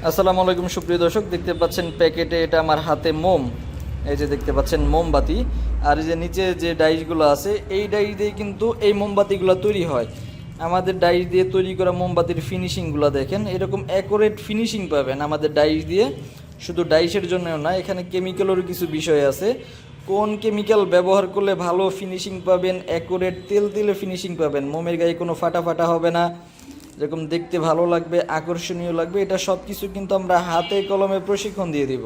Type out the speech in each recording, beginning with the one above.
আসসালামু আলাইকুম সুপ্রিয় দর্শক, দেখতে পাচ্ছেন প্যাকেটে এটা আমার হাতে মোম। এই যে দেখতে পাচ্ছেন মোমবাতি, আর এই যে নিচে যে ডাইসগুলো আছে এই ডাইস দিয়ে কিন্তু এই মোমবাতিগুলো তৈরি হয়। আমাদের ডাইস দিয়ে তৈরি করা মোমবাতির ফিনিশিংগুলো দেখেন, এরকম অ্যাকুরেট ফিনিশিং পাবেন আমাদের ডাইস দিয়ে। শুধু ডাইসের জন্যও না, এখানে কেমিক্যালেরও কিছু বিষয় আছে। কোন কেমিক্যাল ব্যবহার করলে ভালো ফিনিশিং পাবেন, অ্যাকুরেট তেল তেলে ফিনিশিং পাবেন, মোমের গায়ে কোনো ফাটা ফাটা হবে না, যেরকম দেখতে ভালো লাগবে, আকর্ষণীয় লাগবে, এটা সব কিছু কিন্তু আমরা হাতে কলমে প্রশিক্ষণ দিয়ে দিব।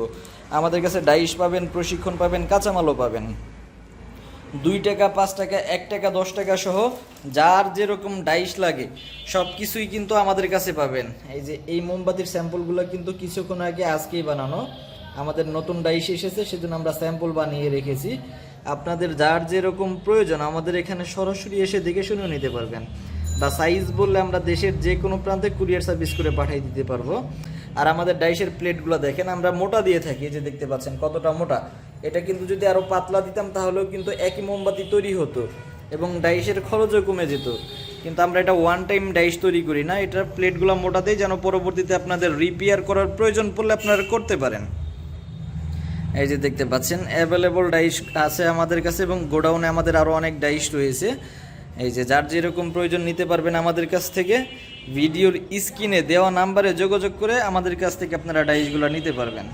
আমাদের কাছে ডাইস পাবেন, প্রশিক্ষণ পাবেন, কাঁচামালও পাবেন। 2 টাকা, 5 টাকা, 1 টাকা, 10 টাকা সহ যার যেরকম ডাইস লাগে সব কিছুই কিন্তু আমাদের কাছে পাবেন। এই যে এই মোমবাতির স্যাম্পলগুলো কিন্তু কিছুক্ষণ আগে আজকেই বানানো, আমাদের নতুন ডাইস এসেছে সেজন্য আমরা স্যাম্পল বানিয়ে রেখেছি। আপনাদের যার যেরকম প্রয়োজন আমাদের এখানে সরাসরি এসে দেখে শুনেও নিতে পারবেন, বা সাইজ বললে আমরা দেশের যে কোনো প্রান্তে কুরিয়ার সার্ভিস করে পাঠিয়ে দিতে পারবো। আর আমাদের ডাইসের প্লেটগুলো দেখেন, আমরা মোটা দিয়ে থাকি, যে দেখতে পাচ্ছেন কতটা মোটা। এটা কিন্তু যদি আরও পাতলা দিতাম তাহলেও কিন্তু একই মোমবাতি তৈরি হতো এবং ডাইসের খরচও কমে যেত। কিন্তু আমরা এটা ওয়ান টাইম ডাইস তৈরি করি না, এটার প্লেটগুলো মোটা দেয় যেন পরবর্তীতে আপনাদের রিপেয়ার করার প্রয়োজন পড়লে আপনারা করতে পারেন। এই যে দেখতে পাচ্ছেন অ্যাভেলেবল ডাইস আছে আমাদের কাছে, এবং গোডাউনে আমাদের আরও অনেক ডাইস রয়েছে। এই যে যার যেরকম প্রয়োজন নিতে পারবেন আমাদের কাছ থেকে। ভিডিওর স্ক্রিনে দেওয়া নাম্বারে যোগাযোগ করে আমাদের কাছ থেকে আপনারা ডাইসগুলো নিতে পারবেন।